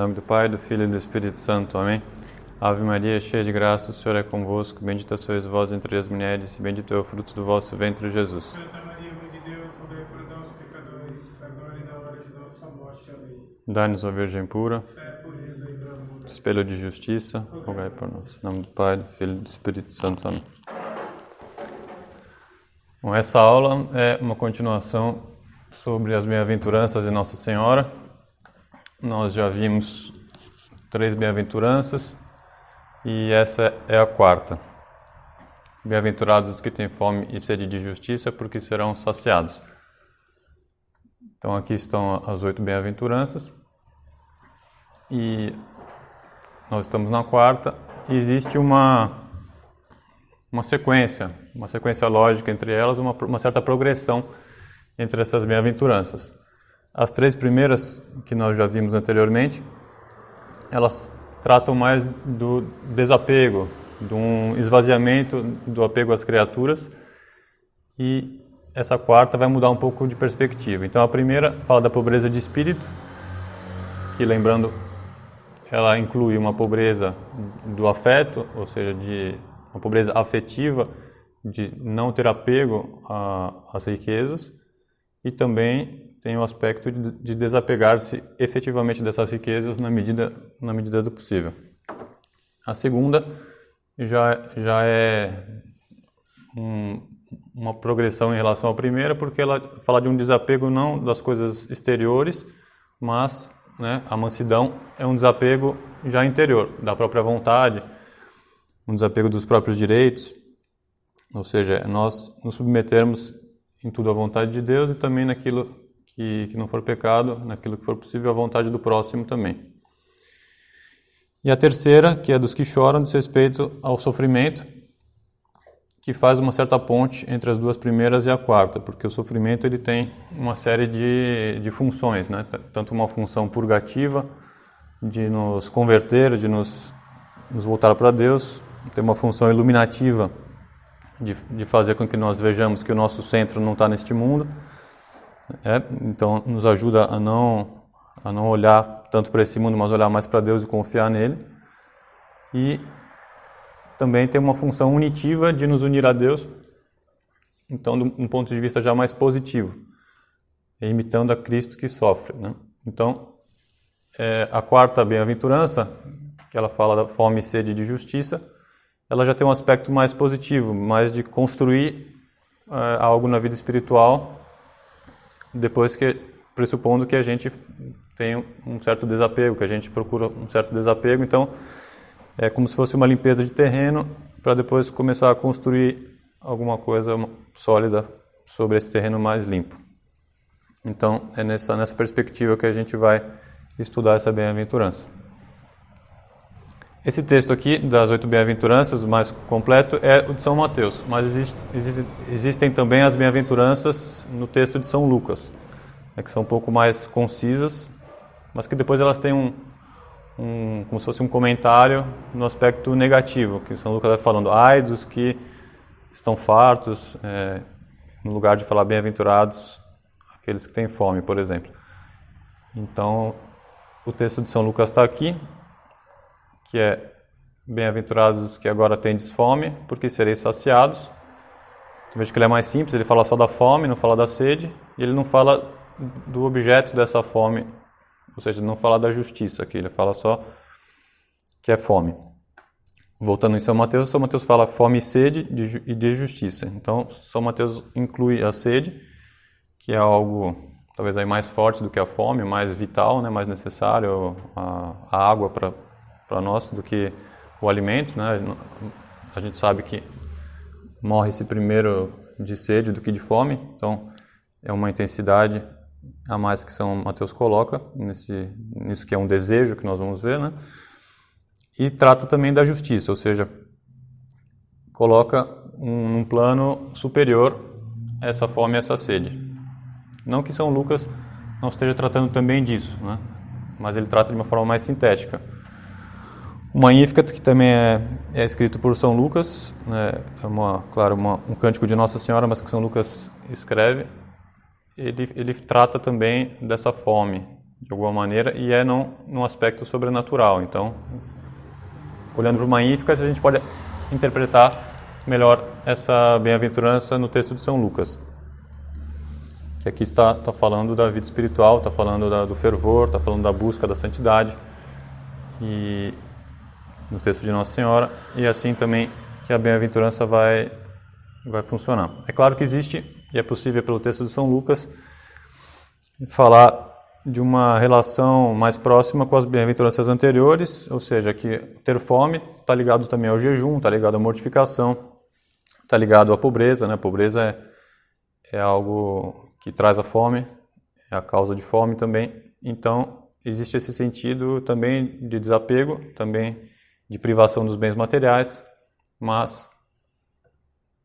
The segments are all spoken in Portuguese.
nome do Pai, do Filho e do Espírito Santo. Amém. Ave Maria, cheia de graça, o Senhor é convosco. Bendita sois vós entre as mulheres, e bendito é o fruto do vosso ventre, Jesus. Santa Maria, Mãe de Deus, rogai por nós, pecadores, agora e na hora de nossa morte. Amém. Dai-nos, ó Virgem pura, Fé, pureza e bravura. espelho de justiça, rogai por nós. Em nome do Pai, do Filho e do Espírito Santo. Amém. Bom, essa aula é uma continuação sobre as bem-aventuranças de Nossa Senhora. Nós já vimos 3 bem-aventuranças e essa é a 4ª. Bem-aventurados os que têm fome e sede de justiça, porque serão saciados. Então aqui estão as 8 bem-aventuranças e nós estamos na 4ª. Existe uma sequência lógica entre elas, uma certa progressão entre essas bem-aventuranças. As 3 primeiras, que nós já vimos anteriormente, elas tratam mais do desapego, de um esvaziamento do apego às criaturas, e essa 4ª vai mudar um pouco de perspectiva. Então a primeira fala da pobreza de espírito, que, lembrando, ela inclui uma pobreza do afeto, ou seja, uma pobreza afetiva, de não ter apego às riquezas, e também tem o aspecto de desapegar-se efetivamente dessas riquezas na medida do possível. A segunda já é uma progressão em relação à primeira, porque ela fala de um desapego não das coisas exteriores, mas, a mansidão é um desapego já interior, da própria vontade, um desapego dos próprios direitos, ou seja, nós nos submetermos em tudo à vontade de Deus e também naquilo que não for pecado, naquilo que for possível, à vontade do próximo também. E a terceira, que é dos que choram, diz respeito ao sofrimento, que faz uma certa ponte entre as 2 primeiras e a 4ª, porque o sofrimento ele tem uma série de funções, tanto uma função purgativa, de nos converter, de nos voltar para Deus, tem uma função iluminativa, de fazer com que nós vejamos que o nosso centro não está neste mundo, então nos ajuda a não olhar tanto para esse mundo, mas olhar mais para Deus e confiar nele. E também tem uma função unitiva de nos unir a Deus, então de um ponto de vista já mais positivo, imitando a Cristo que sofre. Então, a 4ª bem-aventurança, que ela fala da fome e sede de justiça, ela já tem um aspecto mais positivo, mais de construir algo na vida espiritual, pressupondo que a gente tem um certo desapego, que a gente procura um certo desapego. Então, é como se fosse uma limpeza de terreno para depois começar a construir alguma coisa sólida sobre esse terreno mais limpo. Então, é nessa perspectiva que a gente vai estudar essa bem-aventurança. Esse texto aqui, das 8 bem-aventuranças, o mais completo, é o de São Mateus, mas existem também as bem-aventuranças no texto de São Lucas, que são um pouco mais concisas, mas que depois elas têm como se fosse um comentário no aspecto negativo, que São Lucas vai falando, ai dos que estão fartos, no lugar de falar bem-aventurados aqueles que têm fome, por exemplo. Então, o texto de São Lucas está aqui, que é bem-aventurados os que agora tendes fome, porque sereis saciados. Então, veja que ele é mais simples, ele fala só da fome, não fala da sede, e ele não fala do objeto dessa fome, ou seja, ele não fala da justiça aqui, ele fala só que é fome. Voltando em São Mateus fala fome e sede e de justiça. Então, São Mateus inclui a sede, que é algo talvez aí mais forte do que a fome, mais vital, mais necessário, a água para nós do que o alimento. A gente sabe que morre-se primeiro de sede do que de fome, então é uma intensidade a mais que São Mateus coloca nisso que é um desejo que nós vamos ver, E trata também da justiça, ou seja, coloca num plano superior essa fome e essa sede. Não que São Lucas não esteja tratando também disso, mas ele trata de uma forma mais sintética. O Magnificat, que também é escrito por São Lucas, é um cântico de Nossa Senhora, mas que São Lucas escreve, ele trata também dessa fome, de alguma maneira, e é num aspecto sobrenatural. Então, olhando para o Magnificat, a gente pode interpretar melhor essa bem-aventurança no texto de São Lucas. Que aqui está falando da vida espiritual, está falando do fervor, está falando da busca da santidade, e no texto de Nossa Senhora, e assim também que a bem-aventurança vai funcionar. É claro que existe, e é possível pelo texto de São Lucas, falar de uma relação mais próxima com as bem-aventuranças anteriores, ou seja, que ter fome está ligado também ao jejum, está ligado à mortificação, está ligado à pobreza, né? A pobreza é algo que traz a fome, é a causa de fome também. Então, existe esse sentido também de desapego, também de privação dos bens materiais, mas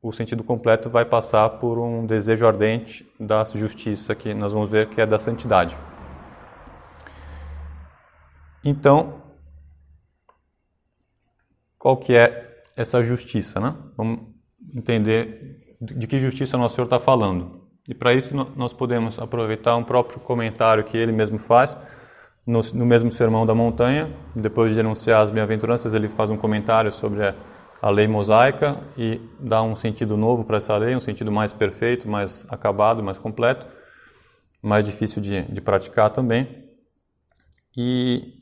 o sentido completo vai passar por um desejo ardente da justiça, que nós vamos ver que é da santidade. Então, qual que é essa justiça, né? Vamos entender de que justiça Nosso Senhor está falando. E para isso nós podemos aproveitar um próprio comentário que ele mesmo faz no mesmo Sermão da Montanha. Depois de enunciar as bem-aventuranças, ele faz um comentário sobre a lei mosaica e dá um sentido novo para essa lei, um sentido mais perfeito, mais acabado, mais completo, mais difícil de praticar também. E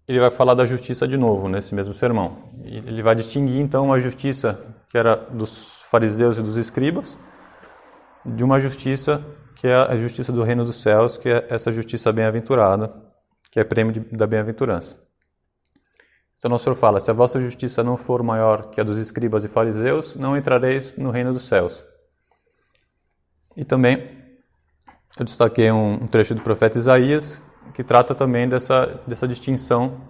ele vai falar da justiça de novo nesse mesmo sermão. E ele vai distinguir então a justiça que era dos fariseus e dos escribas de uma justiça que é a justiça do reino dos céus, que é essa justiça bem-aventurada, que é prêmio da bem-aventurança. Então, Nosso Senhor fala: se a vossa justiça não for maior que a dos escribas e fariseus, não entrareis no reino dos céus. E também eu destaquei um trecho do profeta Isaías, que trata também dessa distinção,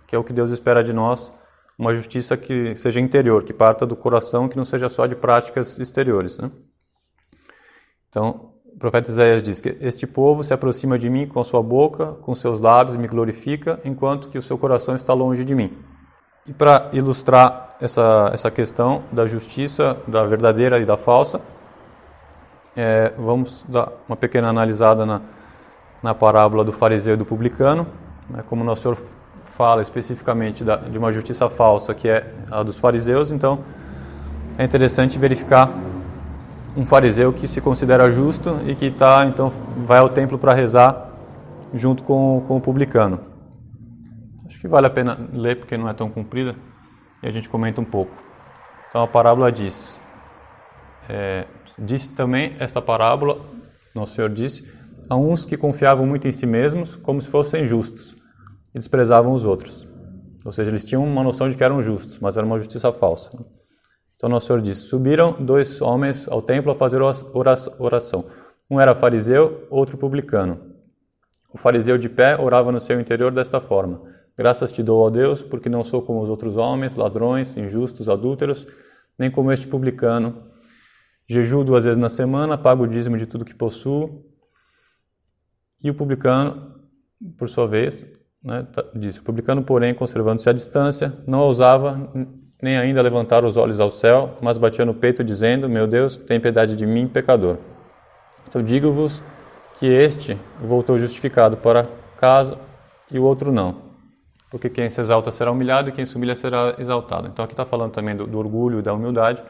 que é o que Deus espera de nós, uma justiça que seja interior, que parta do coração, que não seja só de práticas exteriores, né? Então, o profeta Isaías diz que este povo se aproxima de mim com a sua boca, com seus lábios e me glorifica, enquanto que o seu coração está longe de mim. E para ilustrar essa questão da justiça, da verdadeira e da falsa, vamos dar uma pequena analisada na parábola do fariseu e do publicano, né? Como Nosso Senhor fala especificamente de uma justiça falsa, que é a dos fariseus. Então é interessante verificar um fariseu que se considera justo e que então vai ao templo para rezar junto com o publicano. Acho que vale a pena ler porque não é tão comprida e a gente comenta um pouco. Então a parábola diz também esta parábola, Nosso Senhor disse: a uns que confiavam muito em si mesmos, como se fossem justos, e desprezavam os outros. Ou seja, eles tinham uma noção de que eram justos, mas era uma justiça falsa. Então, Nosso Senhor disse: subiram 2 homens ao templo a fazer oração. Um era fariseu, outro publicano. O fariseu de pé orava no seu interior desta forma: graças te dou, ó Deus, porque não sou como os outros homens, ladrões, injustos, adúlteros, nem como este publicano. Jejuo 2 vezes na semana, pago o dízimo de tudo que possuo. E o publicano, por sua vez, né, disse: o publicano, porém, conservando-se à distância, não ousava nem ainda levantar os olhos ao céu, mas batia no peito, dizendo: meu Deus, tem piedade de mim, pecador. Então digo-vos que este voltou justificado para casa e o outro não. Porque quem se exalta será humilhado e quem se humilha será exaltado. Então aqui está falando também do orgulho e da humildade,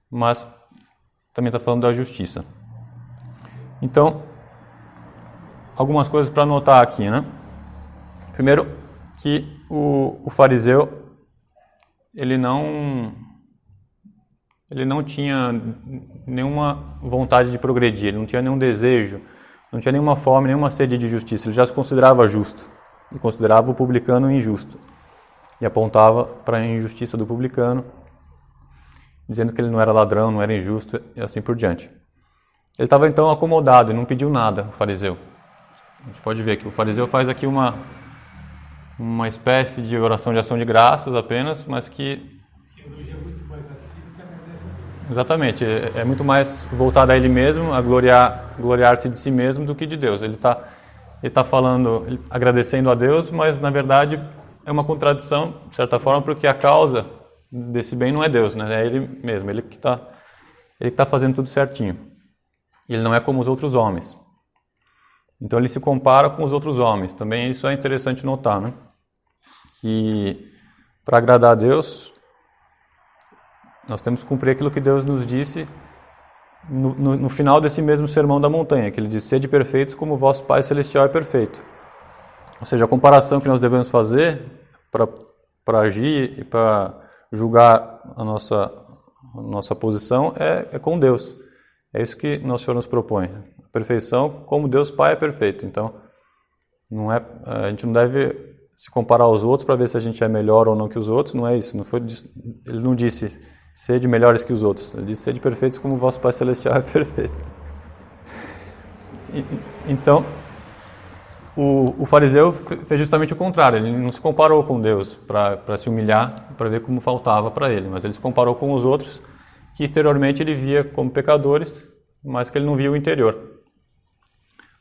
mas também está falando da justiça. Então, algumas coisas para notar aqui, né? Primeiro, que o fariseu ele não tinha nenhuma vontade de progredir, ele não tinha nenhum desejo, não tinha nenhuma fome, nenhuma sede de justiça. Ele já se considerava justo, ele considerava o publicano injusto e apontava para a injustiça do publicano, dizendo que ele não era ladrão, não era injusto e assim por diante. Ele estava então acomodado e não pediu nada, o fariseu. A gente pode ver que o fariseu faz aqui uma espécie de oração de ação de graças apenas, mas que elogia muito mais a si do que agradece a Deus. Exatamente, é muito mais voltado a ele mesmo, a gloriar-se de si mesmo do que de Deus. Ele está falando, agradecendo a Deus, mas na verdade é uma contradição, de certa forma, porque a causa desse bem não é Deus, né? É ele mesmo, ele que está fazendo tudo certinho. E ele não é como os outros homens. Então ele se compara com os outros homens. Também isso é interessante notar, né? Que para agradar a Deus, nós temos que cumprir aquilo que Deus nos disse no final desse mesmo Sermão da Montanha, que ele diz: sede perfeitos como o vosso Pai Celestial é perfeito. Ou seja, a comparação que nós devemos fazer para agir e para julgar a nossa posição é com Deus. É isso que nosso Senhor nos propõe. A perfeição como Deus Pai é perfeito. Então, a gente não deve se comparar aos outros para ver se a gente é melhor ou não que os outros. Não é isso. Ele não disse sede melhores que os outros. Ele disse sede perfeitos como o vosso Pai Celestial é perfeito. Então, o fariseu fez justamente o contrário. Ele não se comparou com Deus para se humilhar, para ver como faltava para ele. Mas ele se comparou com os outros, que exteriormente ele via como pecadores, mas que ele não via o interior.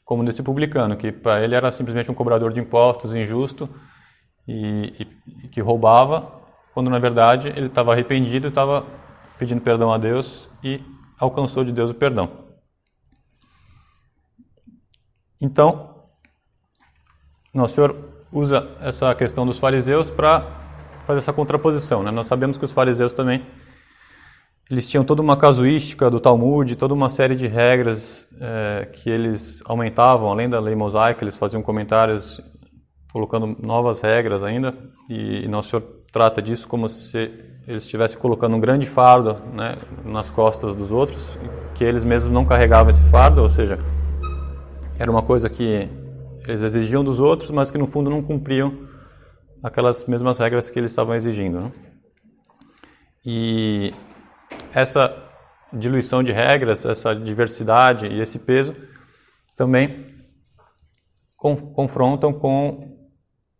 Como desse publicano, que para ele era simplesmente um cobrador de impostos, injusto, e que roubava, quando na verdade ele estava arrependido, estava pedindo perdão a Deus e alcançou de Deus o perdão. Então, nosso Senhor usa essa questão dos fariseus para fazer essa contraposição, né? Nós sabemos que os fariseus também, eles tinham toda uma casuística do Talmud, toda uma série de regras que eles aumentavam, além da lei mosaica, eles faziam comentários colocando novas regras ainda, e nosso Senhor trata disso como se eles estivessem colocando um grande fardo, né, nas costas dos outros, que eles mesmos não carregavam esse fardo, ou seja, era uma coisa que eles exigiam dos outros, mas que no fundo não cumpriam aquelas mesmas regras que eles estavam exigindo, né? E essa diluição de regras, essa diversidade e esse peso também confrontam com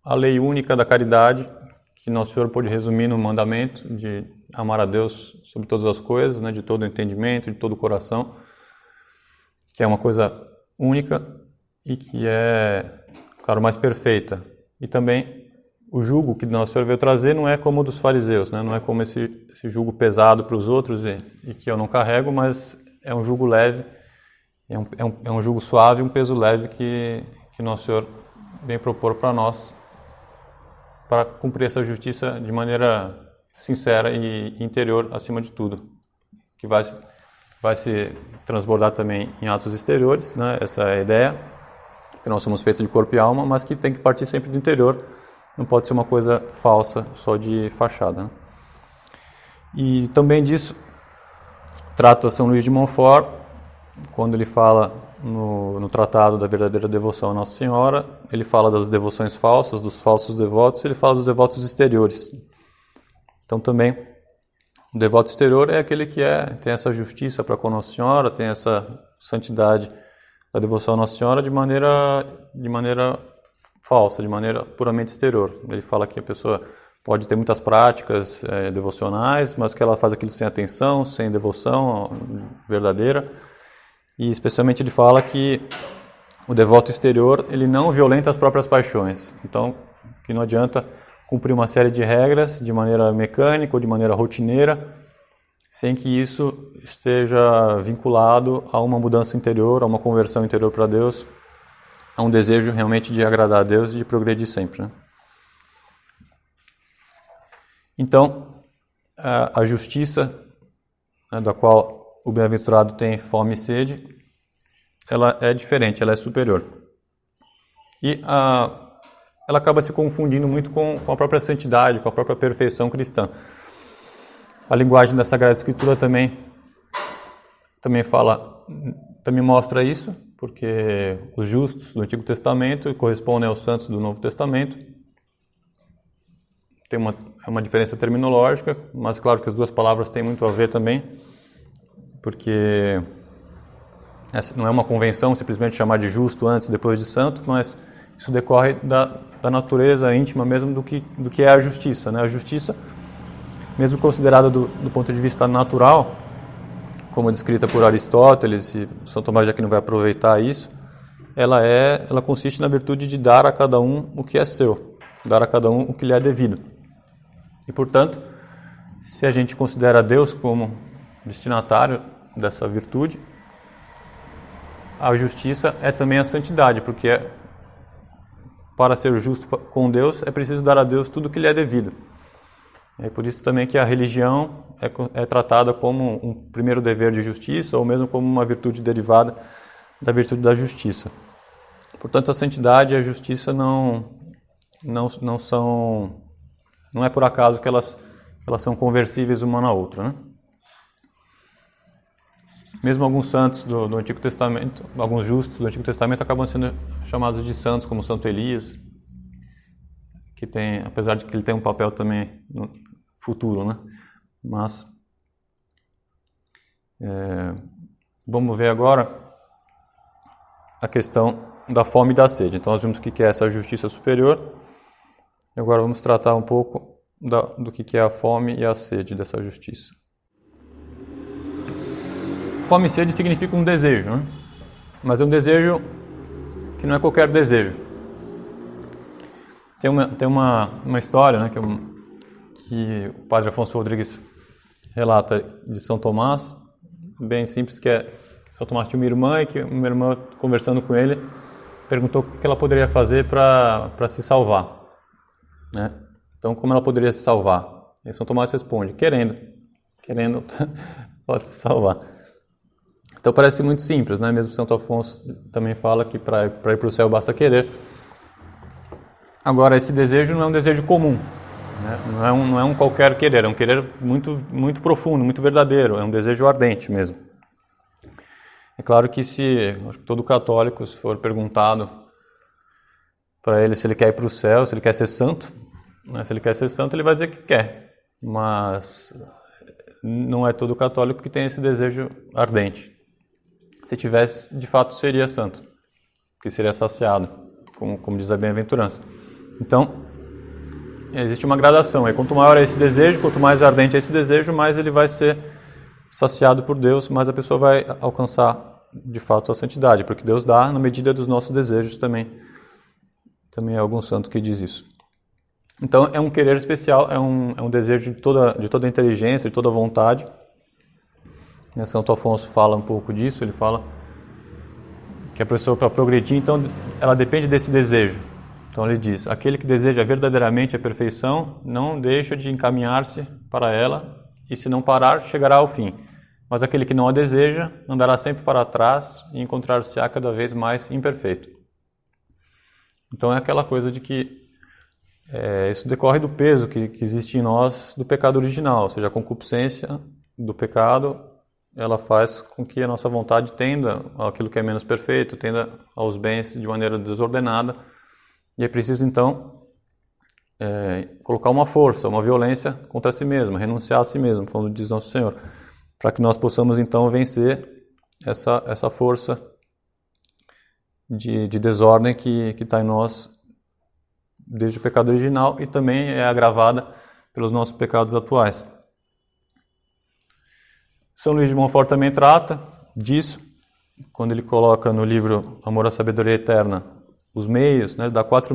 a lei única da caridade, que nosso Senhor pôde resumir no mandamento de amar a Deus sobre todas as coisas, né, de todo o entendimento, de todo o coração, que é uma coisa única e que é, claro, mais perfeita. E também o jugo que nosso Senhor veio trazer não é como o dos fariseus, né? Não é como esse jugo pesado para os outros e que eu não carrego, mas é um jugo leve, é um jugo suave, um peso leve que nosso Senhor vem propor para nós, para cumprir essa justiça de maneira sincera e interior acima de tudo, que vai se transbordar também em atos exteriores, né? Essa é a ideia, que nós somos feitos de corpo e alma, mas que tem que partir sempre do interior. Não pode ser uma coisa falsa, só de fachada, né? E também disso trata São Luís de Montfort, quando ele fala no Tratado da Verdadeira Devoção a Nossa Senhora, ele fala das devoções falsas, dos falsos devotos, ele fala dos devotos exteriores. Então também, o devoto exterior é aquele que tem essa justiça para com Nossa Senhora, tem essa santidade da devoção a Nossa Senhora de maneira falsa, de maneira puramente exterior. Ele fala que a pessoa pode ter muitas práticas devocionais, mas que ela faz aquilo sem atenção, sem devoção verdadeira. E especialmente ele fala que o devoto exterior, ele não violenta as próprias paixões. Então, que não adianta cumprir uma série de regras de maneira mecânica ou de maneira rotineira, sem que isso esteja vinculado a uma mudança interior, a uma conversão interior para Deus, a um desejo realmente de agradar a Deus e de progredir sempre, né? Então, a justiça, né, da qual o bem-aventurado tem fome e sede, ela é diferente, ela é superior. E ela acaba se confundindo muito com a própria santidade, com a própria perfeição cristã. A linguagem da Sagrada Escritura também mostra isso, porque os justos do Antigo Testamento correspondem aos santos do Novo Testamento. Tem uma diferença terminológica, mas claro que as duas palavras têm muito a ver também, porque não é uma convenção simplesmente chamar de justo antes e depois de santo, mas isso decorre da natureza íntima mesmo do que é a justiça, né? A justiça, mesmo considerada do ponto de vista natural, como descrita por Aristóteles, e São Tomás de Aquino vai aproveitar isso, ela consiste na virtude de dar a cada um o que é seu, dar a cada um o que lhe é devido. E, portanto, se a gente considera Deus como destinatário dessa virtude, a justiça é também a santidade, porque para ser justo com Deus é preciso dar a Deus tudo o que lhe é devido. É por isso também que a religião é tratada como um primeiro dever de justiça, ou mesmo como uma virtude derivada da virtude da justiça. Portanto, a santidade e a justiça não é por acaso que elas são conversíveis uma na outra, né? Mesmo alguns santos do Antigo Testamento, alguns justos do Antigo Testamento acabam sendo chamados de santos, como Santo Elias, que tem, apesar de que ele tem um papel também no futuro, né? Mas vamos ver agora a questão da fome e da sede. Então nós vimos o que é essa justiça superior, e agora vamos tratar um pouco do que é a fome e a sede dessa justiça. Fome e sede significa um desejo, né? Mas é um desejo que não é qualquer desejo. Tem uma história, né, que o padre Afonso Rodrigues relata de São Tomás, bem simples, que São Tomás tinha uma irmã e que uma irmã, conversando com ele, perguntou o que ela poderia fazer para se salvar, né? Então, como ela poderia se salvar? E São Tomás responde, querendo pode se salvar. Então parece muito simples, né? Mesmo Santo Afonso também fala que para ir para o céu basta querer. Agora, esse desejo não é um desejo comum, né? Não é um qualquer querer, é um querer muito, muito profundo, muito verdadeiro, é um desejo ardente mesmo. É claro que se todo católico, se for perguntado para ele se ele quer ir para o céu, se ele quer ser santo, né? Se ele quer ser santo, ele vai dizer que quer, mas não é todo católico que tem esse desejo ardente. Se tivesse, de fato, seria santo, porque seria saciado, como diz a bem-aventurança. Então, existe uma gradação. Quanto maior é esse desejo, quanto mais ardente é esse desejo, mais ele vai ser saciado por Deus, mais a pessoa vai alcançar, de fato, a santidade, porque Deus dá na medida dos nossos desejos também. Também é algum santo que diz isso. Então, é um querer especial, é um desejo de toda a inteligência, de toda a vontade. Santo Afonso fala um pouco disso, ele fala que a pessoa, para progredir, então, ela depende desse desejo. Então ele diz, aquele que deseja verdadeiramente a perfeição não deixa de encaminhar-se para ela e se não parar, chegará ao fim. Mas aquele que não a deseja andará sempre para trás e encontrar-se-á cada vez mais imperfeito. Então é aquela coisa de que isso decorre do peso que existe em nós do pecado original, ou seja, a concupiscência do pecado, ela faz com que a nossa vontade tenda àquilo que é menos perfeito, tenda aos bens de maneira desordenada, e é preciso então colocar uma força, uma violência contra si mesmo, renunciar a si mesmo, como diz Nosso Senhor, para que nós possamos então vencer essa força de desordem que está em nós desde o pecado original e também é agravada pelos nossos pecados atuais. São Luís de Montfort também trata disso, quando ele coloca no livro Amor à Sabedoria Eterna os meios, né, ele dá 4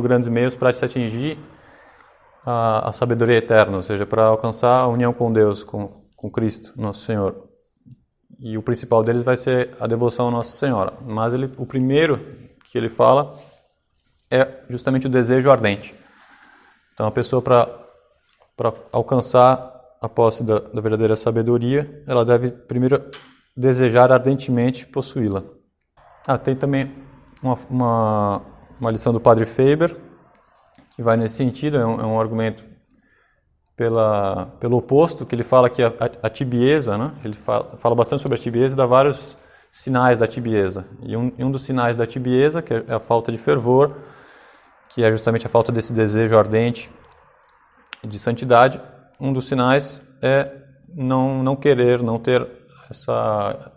grandes meios para se atingir a sabedoria eterna, ou seja, para alcançar a união com Deus, com Cristo, Nosso Senhor. E o principal deles vai ser a devoção a Nossa Senhora. Mas o primeiro que ele fala é justamente o desejo ardente. Então a pessoa, para alcançar a posse da verdadeira sabedoria, ela deve primeiro desejar ardentemente possuí-la. Tem também uma lição do Padre Faber, que vai nesse sentido, é um argumento pelo oposto, que ele fala que a tibieza, né? Ele fala bastante sobre a tibieza e dá vários sinais da tibieza. E um dos sinais da tibieza, que é a falta de fervor, que é justamente a falta desse desejo ardente de santidade, um dos sinais é não querer, não ter essa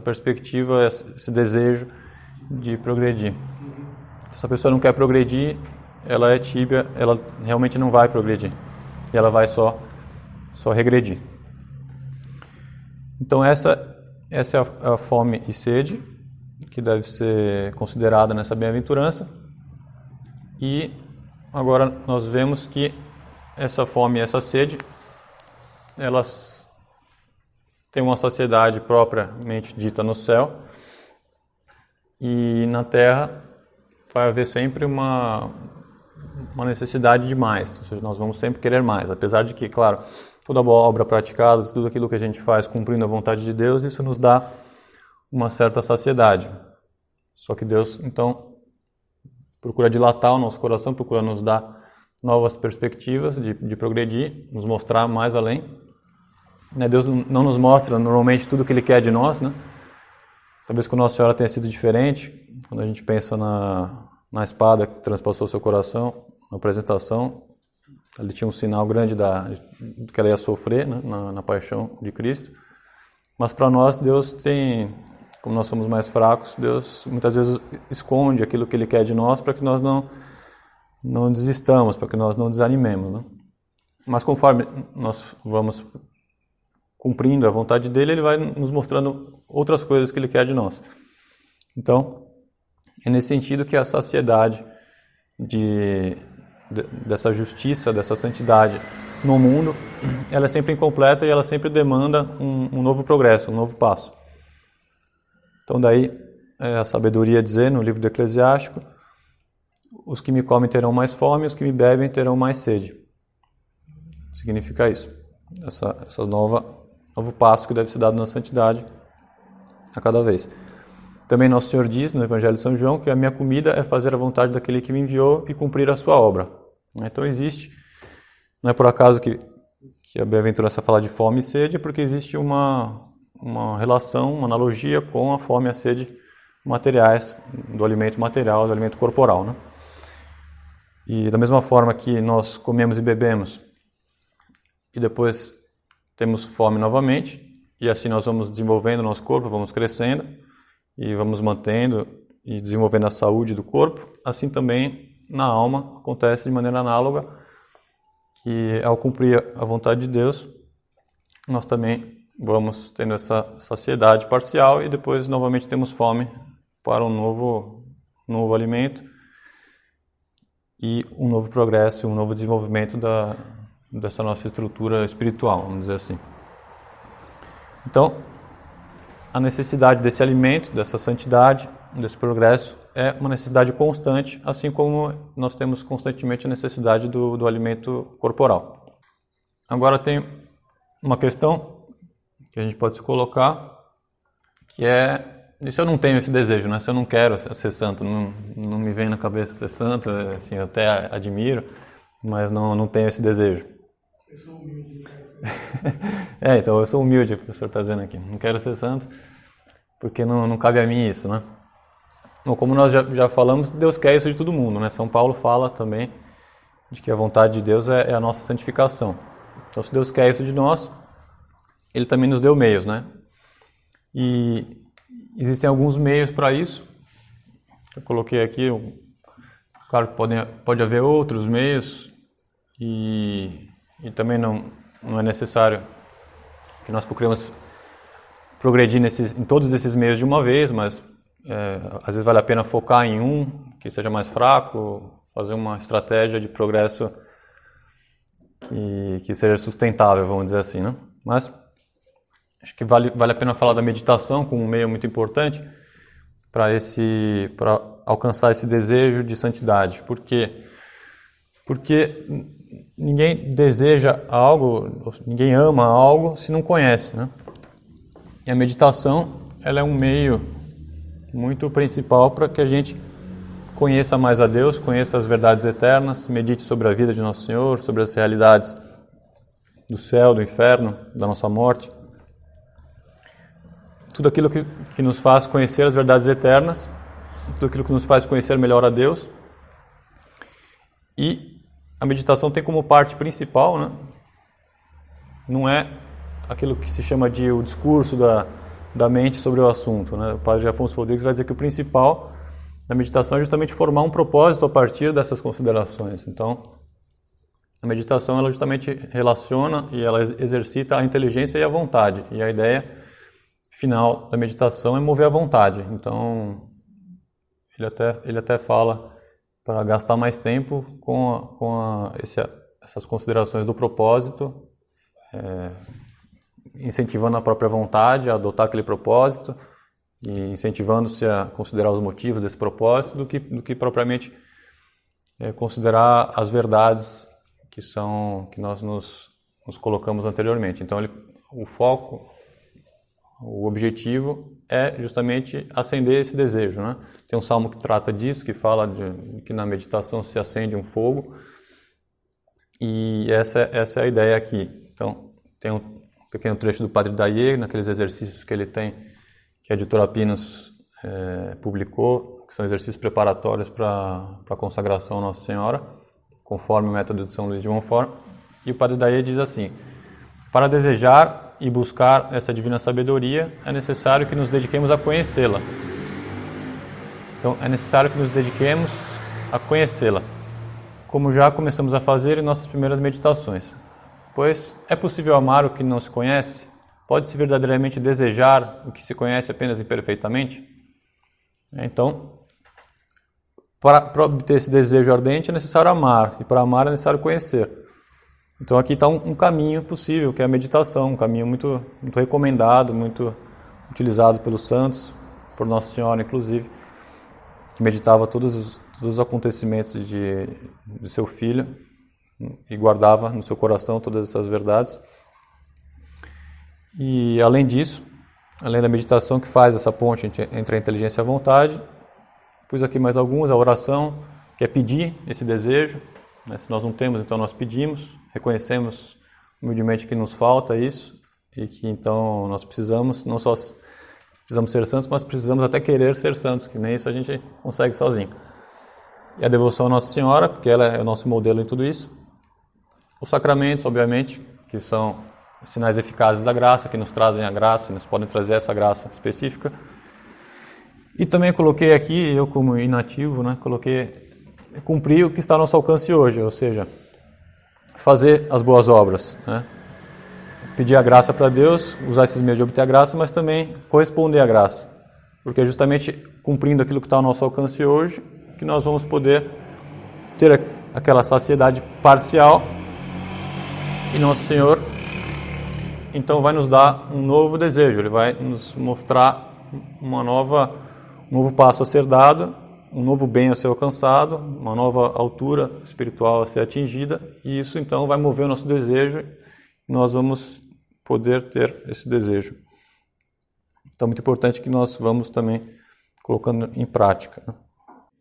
perspectiva, esse desejo de progredir. Se a pessoa não quer progredir, ela é tíbia, ela realmente não vai progredir. E ela vai só regredir. Então essa é a fome e sede que deve ser considerada nessa bem-aventurança. E agora nós vemos que essa fome e essa sede, elas tem uma saciedade propriamente dita no céu, e na terra vai haver sempre uma necessidade de mais, ou seja, nós vamos sempre querer mais, apesar de que, claro, toda boa obra praticada, tudo aquilo que a gente faz cumprindo a vontade de Deus, isso nos dá uma certa saciedade. Só que Deus, então, procura dilatar o nosso coração, procura nos dar novas perspectivas de progredir, nos mostrar mais além. Deus não nos mostra normalmente tudo o que Ele quer de nós, né? Talvez com Nossa Senhora tenha sido diferente, quando a gente pensa na espada que transpassou seu coração, na apresentação, ali tinha um sinal grande do que ela ia sofrer, né? na paixão de Cristo. Mas para nós, Deus tem, como nós somos mais fracos, Deus muitas vezes esconde aquilo que Ele quer de nós para que nós não desistamos, para que nós não desanimemos, né? Mas conforme nós vamos cumprindo a vontade dEle, Ele vai nos mostrando outras coisas que Ele quer de nós. Então, é nesse sentido que a saciedade dessa justiça, dessa santidade no mundo, ela é sempre incompleta e ela sempre demanda um novo progresso, um novo passo. Então daí a sabedoria dizer no livro do Eclesiástico: os que me comem terão mais fome, os que me bebem terão mais sede. Significa isso, essa novo passo que deve ser dado na santidade a cada vez. Também Nosso Senhor diz no Evangelho de São João que a minha comida é fazer a vontade daquele que me enviou e cumprir a sua obra. Então existe, não é por acaso que a bem-aventurança fala de fome e sede, porque existe uma relação, uma analogia com a fome e a sede materiais, do alimento material, do alimento corporal, né? E da mesma forma que nós comemos e bebemos e depois temos fome novamente, e assim nós vamos desenvolvendo o nosso corpo, vamos crescendo e vamos mantendo e desenvolvendo a saúde do corpo, assim também na alma acontece de maneira análoga, que ao cumprir a vontade de Deus, nós também vamos tendo essa saciedade parcial e depois novamente temos fome para um novo alimento e um novo progresso, um novo desenvolvimento dessa nossa estrutura espiritual, vamos dizer assim. Então, a necessidade desse alimento, dessa santidade, desse progresso, é uma necessidade constante, assim como nós temos constantemente a necessidade do alimento corporal. Agora tem uma questão que a gente pode se colocar, que é, se eu não tenho esse desejo, né? Se eu não quero ser santo, não me vem na cabeça ser santo, enfim, eu até admiro, mas não tenho esse desejo. Eu sou humilde, Então eu sou humilde, o professor está dizendo aqui. Não quero ser santo, porque não cabe a mim isso, né? Bom, como nós já falamos, Deus quer isso de todo mundo, né? São Paulo fala também de que a vontade de Deus é a nossa santificação. Então, se Deus quer isso de nós, Ele também nos deu meios, né? E existem alguns meios para isso. Eu coloquei aqui, claro que pode haver outros meios, e também não é necessário que nós procuremos progredir em todos esses meios de uma vez, mas às vezes vale a pena focar em um que seja mais fraco, fazer uma estratégia de progresso que seja sustentável, vamos dizer assim, né? Mas acho que vale a pena falar da meditação como um meio muito importante para alcançar esse desejo de santidade. Por quê? Porque ninguém deseja algo, ninguém ama algo se não conhece, né? E a meditação, ela é um meio muito principal para que a gente conheça mais a Deus, conheça as verdades eternas, medite sobre a vida de Nosso Senhor, sobre as realidades do céu, do inferno, da nossa morte. Tudo aquilo que nos faz conhecer as verdades eternas, tudo aquilo que nos faz conhecer melhor a Deus. E a meditação tem como parte principal, né? Não é aquilo que se chama de o discurso da mente sobre o assunto, né? O padre Afonso Rodrigues vai dizer que o principal da meditação é justamente formar um propósito a partir dessas considerações. Então, a meditação ela justamente relaciona e ela exercita a inteligência e a vontade. E a ideia final da meditação é mover a vontade. Então, ele até fala para gastar mais tempo com essas considerações do propósito, incentivando a própria vontade a adotar aquele propósito e incentivando-se a considerar os motivos desse propósito do que propriamente considerar as verdades que nós nos colocamos anteriormente. Então, o foco, o objetivo é justamente acender esse desejo, né? Tem um salmo que trata disso, que fala de que na meditação se acende um fogo, e essa é a ideia aqui. Então, tem um pequeno trecho do Padre Daillé, naqueles exercícios que ele tem, que a editora Pinos publicou, que são exercícios preparatórios para a consagração a Nossa Senhora, conforme o método de São Luís de Montfort. E o Padre Daillé diz assim: para desejar e buscar essa divina sabedoria, é necessário que nos dediquemos a conhecê-la. Então, é necessário que nos dediquemos a conhecê-la, como já começamos a fazer em nossas primeiras meditações. Pois é possível amar o que não se conhece? Pode-se verdadeiramente desejar o que se conhece apenas imperfeitamente? Então, para obter esse desejo ardente é necessário amar, e para amar é necessário conhecer. Então aqui está um caminho possível, que é a meditação, um caminho muito, muito recomendado, muito utilizado pelos santos, por Nossa Senhora inclusive, que meditava todos os acontecimentos de seu filho e guardava no seu coração todas essas verdades. E além disso, além da meditação que faz essa ponte entre a inteligência e a vontade, pus aqui mais alguns: a oração, que é pedir esse desejo, né? Se nós não temos, então nós pedimos, reconhecemos humildemente que nos falta isso e que então nós precisamos, não só precisamos ser santos, mas precisamos até querer ser santos, que nem isso a gente consegue sozinho. E a devoção à Nossa Senhora, porque ela é o nosso modelo em tudo isso. Os sacramentos, obviamente, que são sinais eficazes da graça, que nos trazem a graça, nos podem trazer essa graça específica. E também coloquei aqui, eu como inativo, né, coloquei cumprir o que está ao nosso alcance hoje, ou seja, fazer as boas obras, né? Pedir a graça para Deus, usar esses meios de obter a graça, mas também corresponder à graça, porque é justamente cumprindo aquilo que está ao nosso alcance hoje que nós vamos poder ter aquela saciedade parcial, e Nosso Senhor então vai nos dar um novo desejo, Ele vai nos mostrar um novo passo a ser dado, um novo bem a ser alcançado, uma nova altura espiritual a ser atingida, e isso então vai mover o nosso desejo e nós vamos poder ter esse desejo. Então é muito importante que nós vamos também colocando em prática.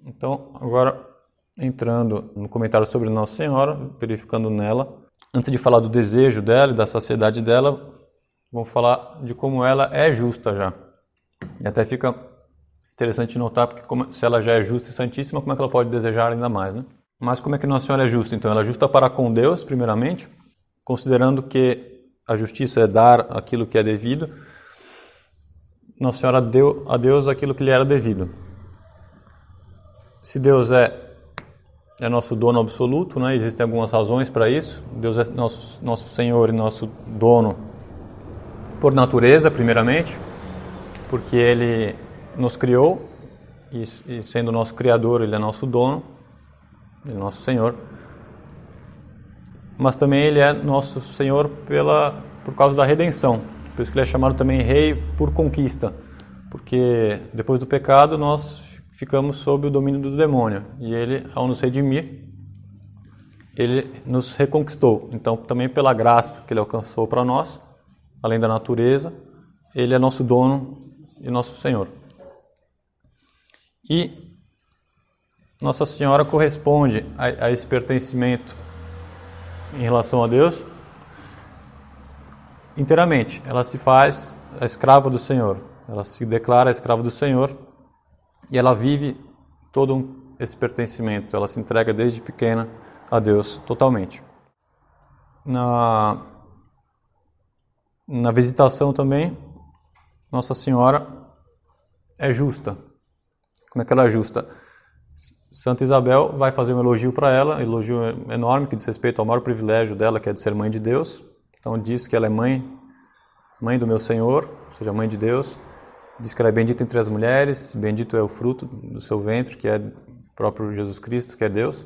Então, agora entrando no comentário sobre Nossa Senhora, verificando nela, antes de falar do desejo dela e da saciedade dela, vamos falar de como ela é justa já. E até fica interessante notar, porque se ela já é justa e santíssima, como é que ela pode desejar ainda mais, né? Mas como é que Nossa Senhora é justa? Então, ela é justa para com Deus, primeiramente, considerando que a justiça é dar aquilo que é devido. Nossa Senhora deu a Deus aquilo que lhe era devido. Se Deus é nosso dono absoluto, né? Existem algumas razões para isso. Deus é nosso Senhor e nosso dono por natureza, primeiramente, porque Ele nos criou e sendo nosso Criador, Ele é nosso dono, Ele é nosso Senhor. Mas também Ele é nosso Senhor por causa da redenção. Por isso que Ele é chamado também Rei por conquista, porque depois do pecado nós ficamos sob o domínio do demônio, e Ele, ao nos redimir, Ele nos reconquistou. Então, também pela graça que Ele alcançou para nós, além da natureza, Ele é nosso dono e nosso Senhor. E Nossa Senhora corresponde a esse pertencimento em relação a Deus inteiramente. Ela se faz a escrava do Senhor, ela se declara a escrava do Senhor e ela vive todo esse pertencimento, ela se entrega desde pequena a Deus totalmente. Na visitação também, Nossa Senhora é justa. Como é que ela é justa? Santa Isabel vai fazer um elogio para ela, um elogio enorme que diz respeito ao maior privilégio dela, que é de ser mãe de Deus. Então diz que ela é mãe do meu Senhor, ou seja, mãe de Deus. Diz que ela é bendita entre as mulheres, bendito é o fruto do seu ventre, que é o próprio Jesus Cristo, que é Deus.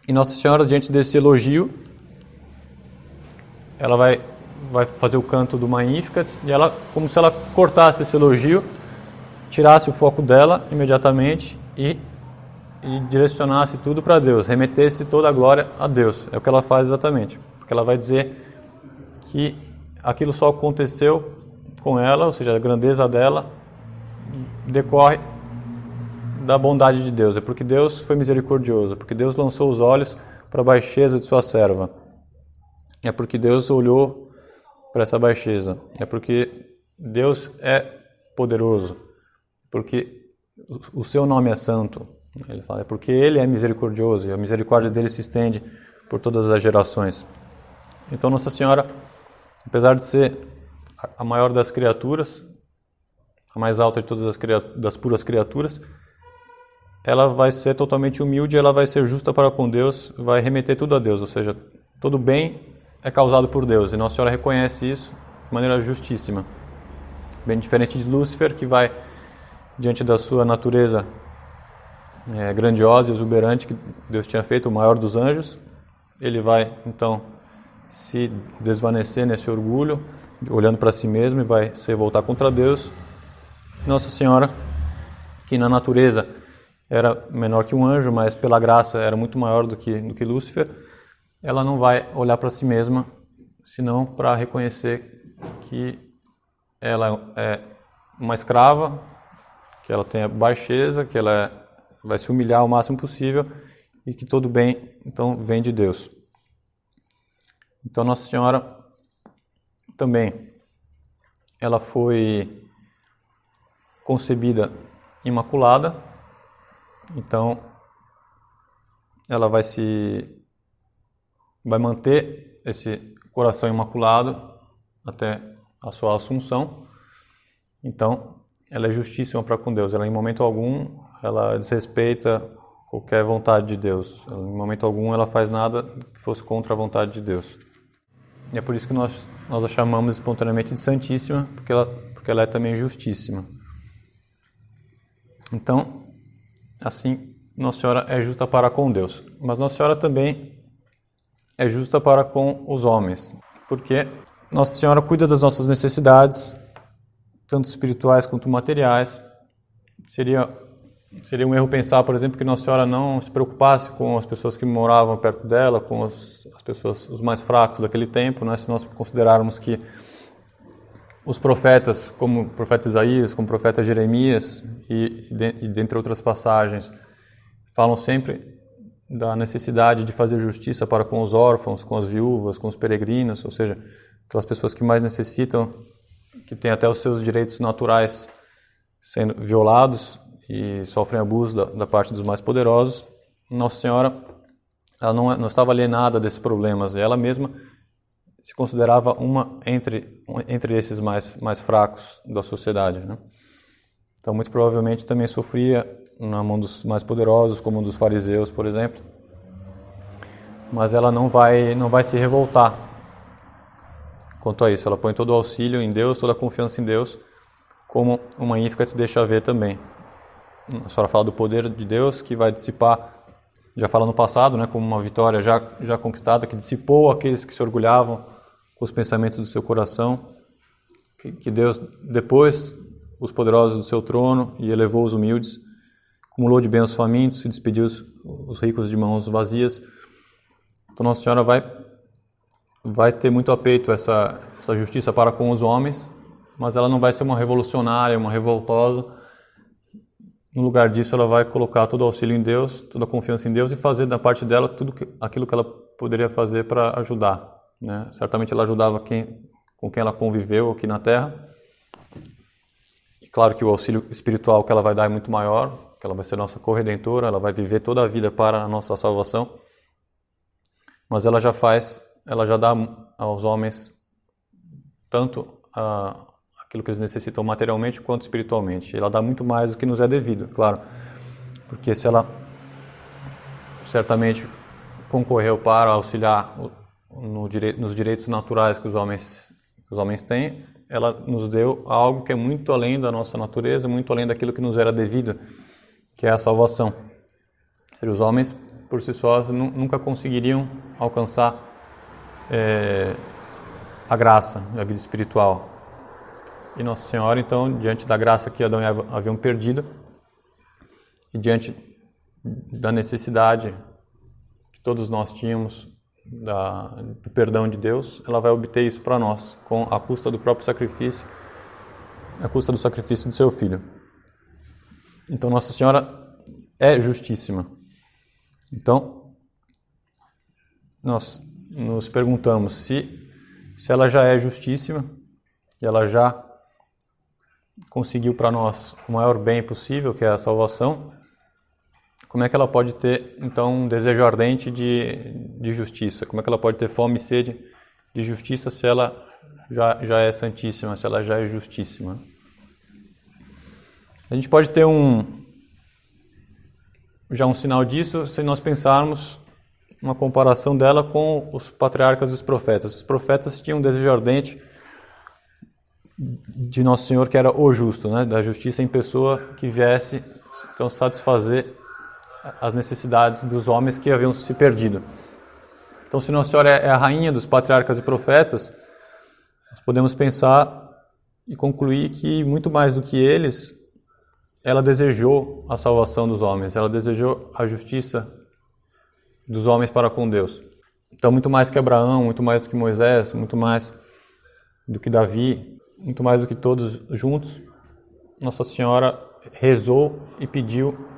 E Nossa Senhora, diante desse elogio, ela vai vai fazer o canto do Magnificat, e ela, como se ela cortasse esse elogio, tirasse o foco dela imediatamente e direcionasse tudo para Deus, remetesse toda a glória a Deus. É o que ela faz exatamente, porque ela vai dizer que aquilo só aconteceu com ela, ou seja, a grandeza dela decorre da bondade de Deus, é porque Deus foi misericordioso, é porque Deus lançou os olhos para a baixeza de sua serva, é porque Deus olhou para essa baixeza, é porque Deus é poderoso, porque o seu nome é santo. Ele fala, é porque Ele é misericordioso e a misericórdia dele se estende por todas as gerações. Então Nossa Senhora, apesar de ser a maior das criaturas, a mais alta de todas das puras criaturas, ela vai ser totalmente humilde, ela vai ser justa para com Deus, vai remeter tudo a Deus, ou seja, todo bem é causado por Deus, e Nossa Senhora reconhece isso de maneira justíssima. Bem diferente de Lúcifer, que vai, diante da sua natureza grandiosa e exuberante que Deus tinha feito, o maior dos anjos, ele vai, então, se desvanecer nesse orgulho, olhando para si mesmo, e vai se revoltar contra Deus. Nossa Senhora, que na natureza era menor que um anjo, mas pela graça era muito maior do que Lúcifer, ela não vai olhar para si mesma, senão para reconhecer que ela é uma escrava, que ela tem a baixeza, que ela vai se humilhar o máximo possível e que todo bem, então, vem de Deus. Então, Nossa Senhora também, ela foi concebida imaculada, então ela vai manter esse coração imaculado até a sua assunção. Então, ela é justíssima para com Deus. Ela, em momento algum, ela desrespeita qualquer vontade de Deus. Em momento algum, ela faz nada que fosse contra a vontade de Deus. E é por isso que nós a chamamos espontaneamente de Santíssima, porque ela é também justíssima. Então, assim, Nossa Senhora é justa para com Deus. Mas Nossa Senhora também é justa para com os homens, porque Nossa Senhora cuida das nossas necessidades, tanto espirituais quanto materiais. Seria um erro pensar, por exemplo, que Nossa Senhora não se preocupasse com as pessoas que moravam perto dela, com as pessoas, os mais fracos daquele tempo, né? Se nós considerarmos que os profetas, como o profeta Isaías, como o profeta Jeremias e dentre outras passagens, falam sempre da necessidade de fazer justiça para com os órfãos, com as viúvas, com os peregrinos, ou seja, aquelas pessoas que mais necessitam, que têm até os seus direitos naturais sendo violados e sofrem abuso da parte dos mais poderosos. Nossa Senhora, ela não estava alienada desses problemas, ela mesma se considerava uma entre esses mais fracos da sociedade, né? Então, muito provavelmente também sofria na mão dos mais poderosos, como dos fariseus, por exemplo. Mas ela não vai se revoltar quanto a isso. Ela põe todo o auxílio em Deus, toda a confiança em Deus, como o Magnificat deixa ver também. A senhora fala do poder de Deus que vai dissipar, já fala no passado, né, como uma vitória já conquistada, que dissipou aqueles que se orgulhavam com os pensamentos do seu coração, que Deus depôs os poderosos do seu trono e elevou os humildes, acumulou de bem os famintos e despediu os ricos de mãos vazias. Então Nossa Senhora vai ter muito a peito essa justiça para com os homens, mas ela não vai ser uma revolucionária, uma revoltosa. No lugar disso, ela vai colocar todo o auxílio em Deus, toda a confiança em Deus e fazer da parte dela tudo aquilo que ela poderia fazer para ajudar, né? Certamente ela ajudava com quem ela conviveu aqui na Terra. E claro que o auxílio espiritual que ela vai dar é muito maior, que ela vai ser nossa corredentora, ela vai viver toda a vida para a nossa salvação. Mas ela já dá aos homens tanto aquilo que eles necessitam materialmente quanto espiritualmente. Ela dá muito mais do que nos é devido, claro. Porque se ela certamente concorreu para auxiliar nos direitos naturais que os homens têm, ela nos deu algo que é muito além da nossa natureza, muito além daquilo que nos era devido, que é a salvação. Ou seja, os homens, por si sós, nunca conseguiriam alcançar a graça, a vida espiritual. E Nossa Senhora, então, diante da graça que Adão e Eva haviam perdido, e diante da necessidade que todos nós tínhamos do perdão de Deus, ela vai obter isso para nós, com a custa do próprio sacrifício, a custa do sacrifício do seu Filho. Então, Nossa Senhora é justíssima. Então, nós nos perguntamos se ela já é justíssima, e ela já conseguiu para nós o maior bem possível, que é a salvação, como é que ela pode ter, então, um desejo ardente de justiça? Como é que ela pode ter fome e sede de justiça se ela já é santíssima, se ela já é justíssima? A gente pode ter já um sinal disso se nós pensarmos uma comparação dela com os patriarcas e os profetas. Os profetas tinham um desejo ardente de Nosso Senhor, que era o justo, né? Da justiça em pessoa, que viesse então satisfazer as necessidades dos homens que haviam se perdido. Então, se Nossa Senhora é a rainha dos patriarcas e profetas, nós podemos pensar e concluir que, muito mais do que eles, ela desejou a salvação dos homens, ela desejou a justiça dos homens para com Deus. Então, muito mais que Abraão, muito mais do que Moisés, muito mais do que Davi, muito mais do que todos juntos, Nossa Senhora rezou e pediu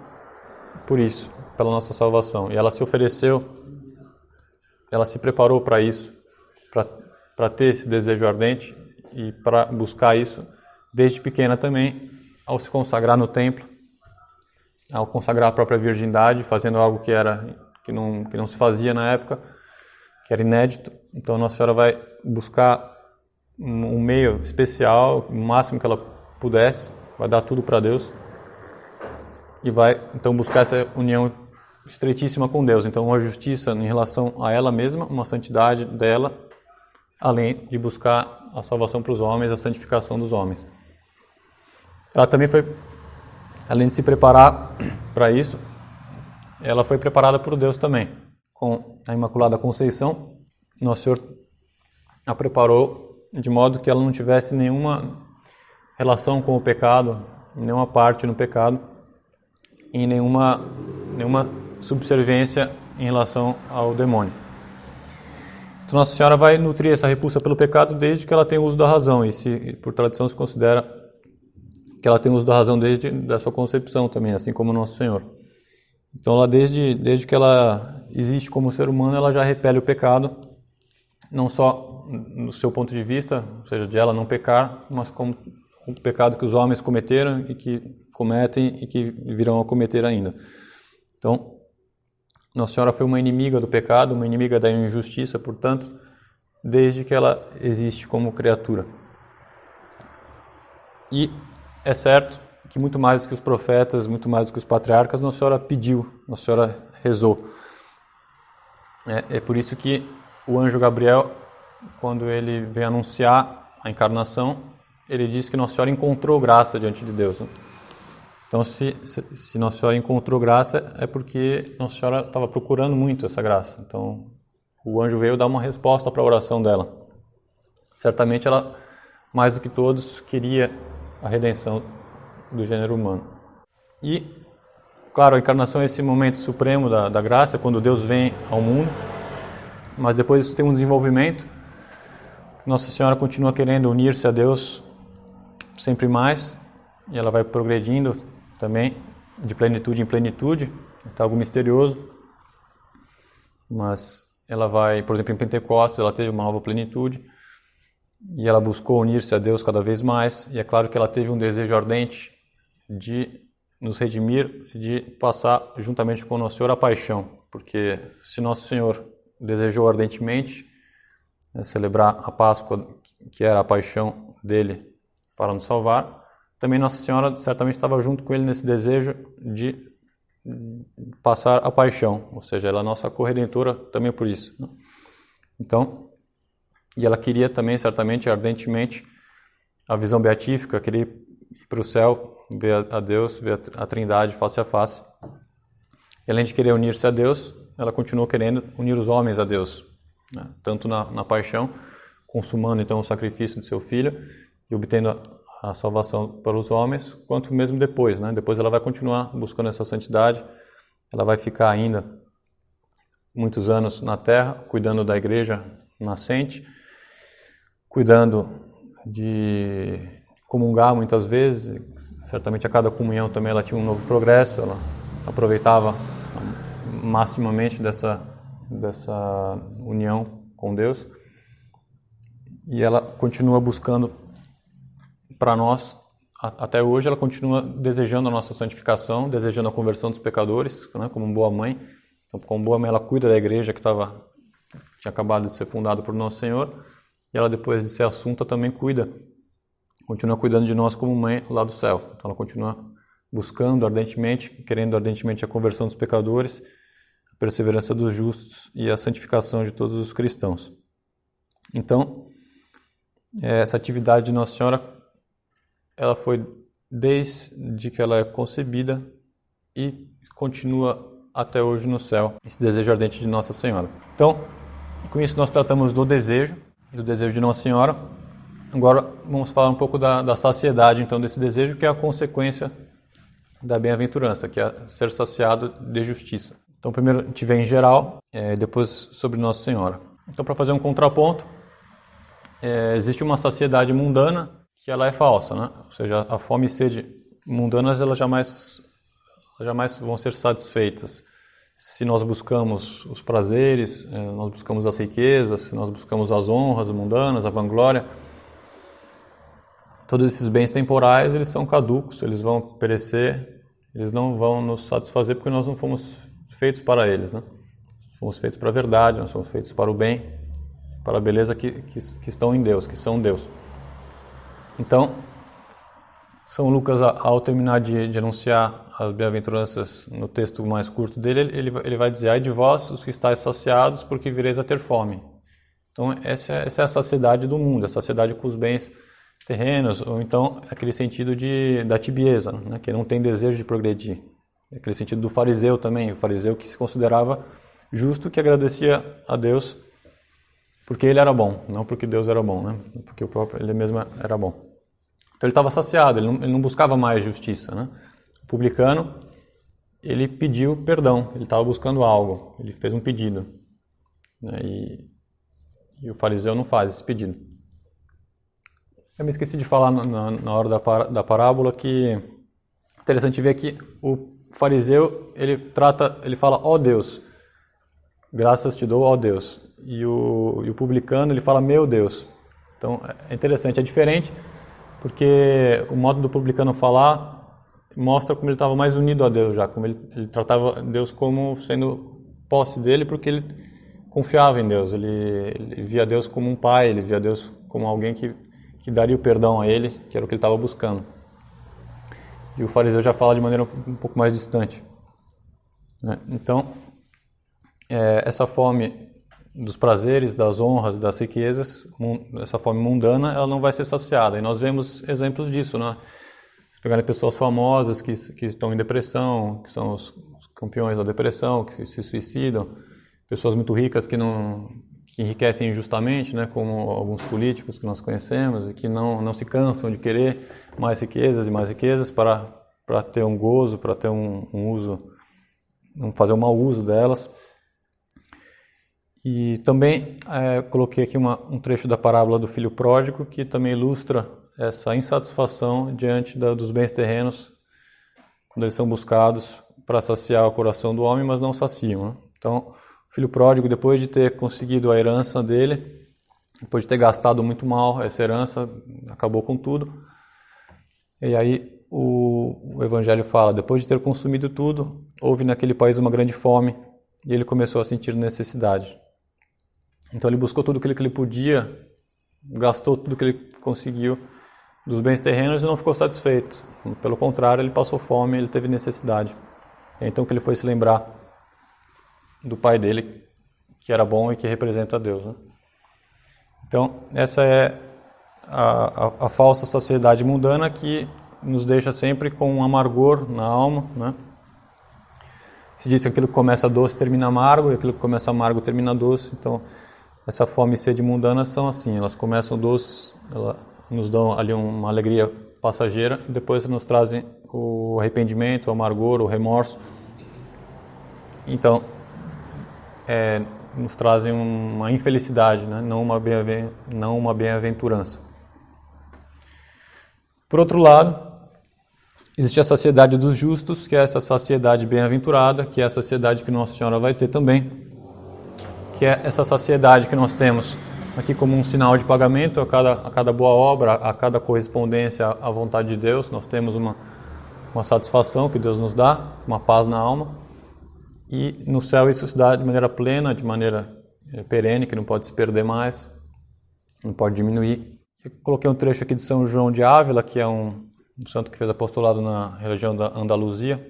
por isso, pela nossa salvação. E ela se ofereceu, ela se preparou para isso, para ter esse desejo ardente e para buscar isso desde pequena também, ao se consagrar no templo, ao consagrar a própria virgindade, fazendo algo que não se fazia na época, que era inédito. Então Nossa Senhora vai buscar um meio especial, o máximo que ela pudesse, vai dar tudo para Deus e vai então buscar essa união estreitíssima com Deus. Então uma justiça em relação a ela mesma, uma santidade dela, além de buscar a salvação para os homens, a santificação dos homens. Ela também foi, além de se preparar para isso, ela foi preparada por Deus também. Com a Imaculada Conceição, Nosso Senhor a preparou de modo que ela não tivesse nenhuma relação com o pecado, nenhuma parte no pecado, e nenhuma subserviência em relação ao demônio. Então Nossa Senhora vai nutrir essa repulsa pelo pecado desde que ela tem o uso da razão, e por tradição se considera que ela tem o uso da razão desde a sua concepção também, assim como Nosso Senhor. Então ela desde que ela existe como ser humano, ela já repele o pecado, não só no seu ponto de vista, ou seja, de ela não pecar, mas como o pecado que os homens cometeram e que cometem e que virão a cometer ainda. Então, Nossa Senhora foi uma inimiga do pecado, uma inimiga da injustiça, portanto, desde que ela existe como criatura. E é certo que muito mais do que os profetas, muito mais do que os patriarcas, Nossa Senhora pediu, Nossa Senhora rezou. É por isso que o anjo Gabriel, quando ele vem anunciar a encarnação, ele diz que Nossa Senhora encontrou graça diante de Deus. Então, se Nossa Senhora encontrou graça, é porque Nossa Senhora estava procurando muito essa graça. Então, o anjo veio dar uma resposta para a oração dela. Certamente ela, mais do que todos, queria a redenção do gênero humano. E, claro, a encarnação é esse momento supremo da graça, quando Deus vem ao mundo, mas depois isso tem um desenvolvimento. Nossa Senhora continua querendo unir-se a Deus sempre mais, e ela vai progredindo também de plenitude em plenitude, está algo misterioso, mas ela vai, por exemplo, em Pentecostes, ela teve uma nova plenitude, e ela buscou unir-se a Deus cada vez mais, e é claro que ela teve um desejo ardente de nos redimir, de passar juntamente com Nosso Senhor a paixão, porque se Nosso Senhor desejou ardentemente celebrar a Páscoa, que era a paixão dele para nos salvar, também Nossa Senhora certamente estava junto com ele nesse desejo de passar a paixão, ou seja, ela é a nossa corredentora também por isso. Então, e ela queria também, certamente, ardentemente, a visão beatífica, queria ir para o céu, ver a Deus, ver a Trindade face a face. E além de querer unir-se a Deus, ela continuou querendo unir os homens a Deus, né? Tanto na paixão, consumando então o sacrifício de seu filho e obtendo a salvação para os homens, quanto mesmo depois, né? Depois ela vai continuar buscando essa santidade, ela vai ficar ainda muitos anos na terra, cuidando da igreja nascente, cuidando de comungar muitas vezes, certamente a cada comunhão também ela tinha um novo progresso, ela aproveitava maximamente dessa união com Deus, e ela continua buscando para nós, até hoje ela continua desejando a nossa santificação, desejando a conversão dos pecadores, né, como boa mãe. Então, como boa mãe, ela cuida da igreja que tinha acabado de ser fundada por Nosso Senhor, e ela, depois de ser assunta, também continua cuidando de nós como mãe lá do céu. Então ela continua buscando ardentemente, querendo ardentemente a conversão dos pecadores, a perseverança dos justos e a santificação de todos os cristãos. Então, essa atividade de Nossa Senhora, ela foi desde que ela é concebida e continua até hoje no céu, esse desejo ardente de Nossa Senhora. Então, com isso nós tratamos do desejo de Nossa Senhora. Agora vamos falar um pouco da saciedade então desse desejo, que é a consequência da bem-aventurança, que é ser saciado de justiça. Então primeiro a gente vê em geral, depois sobre Nossa Senhora. Então, para fazer um contraponto, existe uma saciedade mundana que ela é falsa, né? Ou seja, a fome e sede mundanas elas jamais vão ser satisfeitas. Se nós buscamos os prazeres, nós buscamos as riquezas, se nós buscamos as honras mundanas, a vanglória, todos esses bens temporais, eles são caducos, eles vão perecer, eles não vão nos satisfazer porque nós não fomos feitos para eles, né? Fomos feitos para a verdade, nós somos feitos para o bem, para a beleza que estão em Deus, que são Deus. Então, São Lucas, ao terminar de anunciar as bem-aventuranças no texto mais curto dele, ele vai dizer: ai de vós, os que estáis saciados, porque vireis a ter fome. Então, essa é a saciedade do mundo, a saciedade com os bens terrenos, ou então aquele sentido da tibieza, né, que não tem desejo de progredir. Aquele sentido do fariseu também, o fariseu que se considerava justo, que agradecia a Deus porque ele era bom, não porque Deus era bom, né, porque ele mesmo era bom. Então ele estava saciado, ele não buscava mais justiça, né? O publicano, ele pediu perdão, ele estava buscando algo, ele fez um pedido, né? E o fariseu não faz esse pedido. Eu me esqueci de falar na hora da parábola que é interessante ver que o fariseu, ele fala: ó Deus, graças te dou, ó Deus. E o publicano, ele fala: meu Deus. Então é interessante, é diferente, porque o modo do publicano falar mostra como ele estava mais unido a Deus já, como ele tratava Deus como sendo posse dele, porque ele confiava em Deus, ele via Deus como um pai, ele via Deus como alguém que daria o perdão a ele, que era o que ele estava buscando. E o fariseu já fala de maneira um pouco mais distante, né? Então, essa fome dos prazeres, das honras, das riquezas, essa fome mundana, ela não vai ser saciada. E nós vemos exemplos disso, né? Se pegarem pessoas famosas que estão em depressão, que são os campeões da depressão, que se suicidam, pessoas muito ricas que enriquecem injustamente, né? Como alguns políticos que nós conhecemos, e que não se cansam de querer mais riquezas e mais riquezas para ter um gozo, para ter um uso, não fazer um mau uso delas. E também coloquei aqui um trecho da parábola do filho pródigo, que também ilustra essa insatisfação diante dos bens terrenos, quando eles são buscados para saciar o coração do homem, mas não saciam, né? Então, o filho pródigo, depois de ter conseguido a herança dele, depois de ter gastado muito mal essa herança, acabou com tudo. E aí o Evangelho fala: depois de ter consumido tudo, houve naquele país uma grande fome, e ele começou a sentir necessidade. Então ele buscou tudo aquilo que ele podia, gastou tudo que ele conseguiu dos bens terrenos e não ficou satisfeito. Pelo contrário, ele passou fome, ele teve necessidade. É então que ele foi se lembrar do pai dele, que era bom e que representa a Deus, né? Então, essa é a falsa saciedade mundana, que nos deixa sempre com um amargor na alma, né? Se diz que aquilo que começa doce termina amargo, e aquilo que começa amargo termina doce. Então, essa fome e sede mundana são assim, elas começam doces, elas nos dão ali uma alegria passageira e depois nos trazem o arrependimento, o amargor, o remorso. Então, nos trazem uma infelicidade, né? Não uma bem-aventurança. Por outro lado, existe a saciedade dos justos, que é essa saciedade bem-aventurada, que é a saciedade que Nossa Senhora vai ter também, que é essa saciedade que nós temos aqui como um sinal de pagamento a cada boa obra, a cada correspondência à vontade de Deus. Nós temos uma satisfação que Deus nos dá, uma paz na alma, e no céu isso se dá de maneira plena, de maneira perene, que não pode se perder mais, não pode diminuir. Eu coloquei um trecho aqui de São João de Ávila, que é um santo que fez apostolado na região da Andaluzia.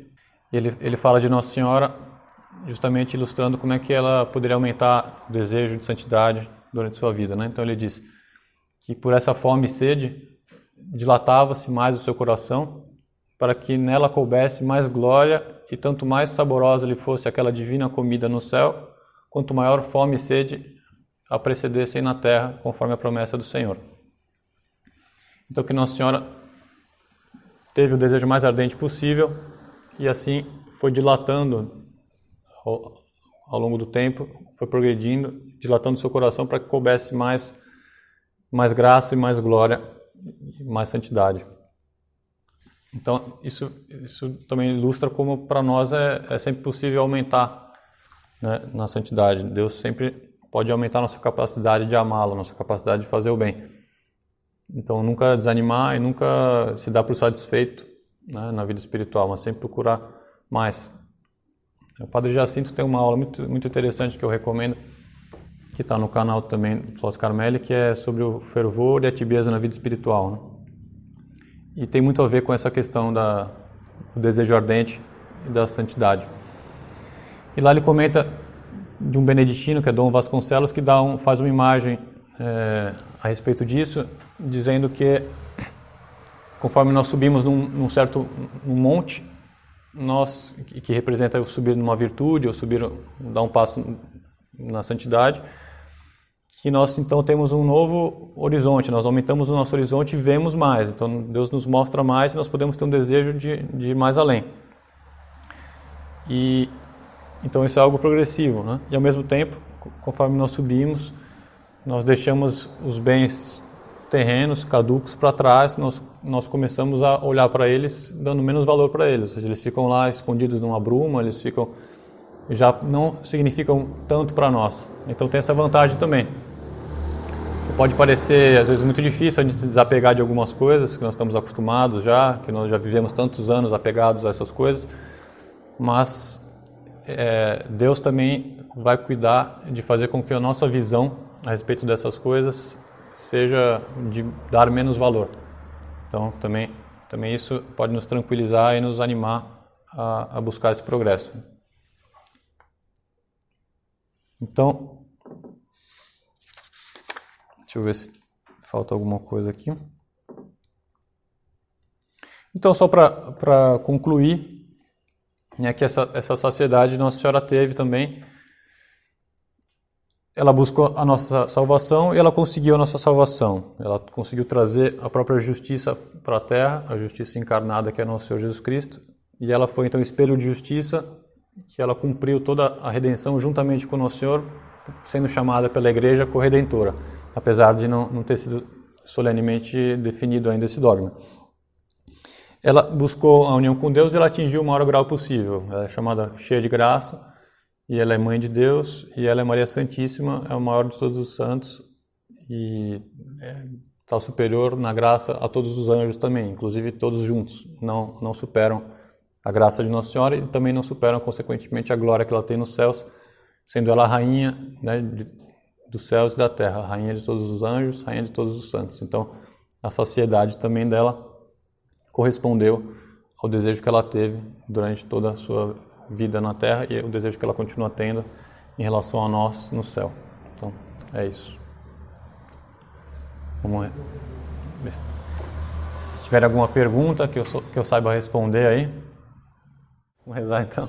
Ele fala de Nossa Senhora justamente ilustrando como é que ela poderia aumentar o desejo de santidade durante sua vida, né? Então ele diz que por essa fome e sede dilatava-se mais o seu coração para que nela coubesse mais glória e tanto mais saborosa lhe fosse aquela divina comida no céu, quanto maior fome e sede a precedessem na terra, conforme a promessa do Senhor. Então que Nossa Senhora teve o desejo mais ardente possível e assim foi dilatando ao longo do tempo, foi progredindo, dilatando seu coração para que coubesse mais graça e mais glória e mais santidade. Então isso também ilustra como para nós é sempre possível aumentar, né, na santidade. Deus sempre pode aumentar nossa capacidade de amá-lo, nossa capacidade de fazer o bem. Então nunca desanimar e nunca se dar por satisfeito, né, na vida espiritual, mas sempre procurar mais. O Padre Jacinto tem uma aula muito interessante que eu recomendo, que está no canal também do Flávio Carmelli, que é sobre o fervor e a tibieza na vida espiritual, né? E tem muito a ver com essa questão do desejo ardente e da santidade. E lá ele comenta de um beneditino, que é Dom Vasconcelos, que faz uma imagem a respeito disso, dizendo que conforme nós subimos num monte, que representa o subir numa virtude, ou dar um passo na santidade, que nós então temos um novo horizonte, nós aumentamos o nosso horizonte e vemos mais. Então Deus nos mostra mais e nós podemos ter um desejo de ir mais além. E então isso é algo progressivo, né? E ao mesmo tempo, conforme nós subimos, nós deixamos os bens terrenos, caducos para trás, nós começamos a olhar para eles dando menos valor para eles. Ou seja, eles ficam lá escondidos numa bruma, já não significam tanto para nós. Então tem essa vantagem também. Pode parecer às vezes muito difícil a gente se desapegar de algumas coisas que nós estamos acostumados já, que nós já vivemos tantos anos apegados a essas coisas, mas Deus também vai cuidar de fazer com que a nossa visão a respeito dessas coisas seja de dar menos valor. Então também isso pode nos tranquilizar e nos animar a buscar esse progresso. Então, deixa eu ver se falta alguma coisa aqui. Então, só para concluir, né, que essa saciedade Nossa Senhora teve também. Ela buscou a nossa salvação e ela conseguiu a nossa salvação. Ela conseguiu trazer a própria justiça para a terra, a justiça encarnada que é nosso Senhor Jesus Cristo. E ela foi então espelho de justiça, que ela cumpriu toda a redenção juntamente com Nosso Senhor, sendo chamada pela Igreja corredentora, apesar de não ter sido solenemente definido ainda esse dogma. Ela buscou a união com Deus e ela atingiu o maior grau possível. Ela é chamada cheia de graça, e ela é mãe de Deus, e ela é Maria Santíssima, é o maior de todos os santos, e está superior na graça a todos os anjos também, inclusive todos juntos, não superam a graça de Nossa Senhora e também não superam, consequentemente, a glória que ela tem nos céus, sendo ela a rainha, né, dos céus e da terra, a rainha de todos os anjos, rainha de todos os santos. Então, a saciedade também dela correspondeu ao desejo que ela teve durante toda a sua vida na terra e o desejo que ela continua tendo em relação a nós no céu. Então, é isso. Vamos ver se tiver alguma pergunta que eu saiba responder aí. Vamos rezar então.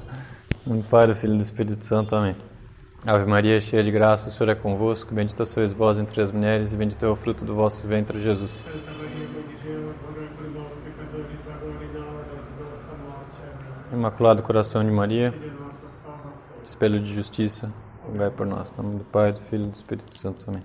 Em nome do Pai, do Filho e do Espírito Santo. Amém. Ave Maria, cheia de graça, o Senhor é convosco. Bendita sois vós entre as mulheres e bendito é o fruto do vosso ventre, Jesus. Santa Maria, Mãe de Deus, rogai por nós, pecadores, agora e na hora de nossa morte. Amém. Imaculado Coração de Maria, Filha nossa salvação. espelho de justiça, rogai por nós. Em nome do Pai, do Filho e do Espírito Santo. Amém.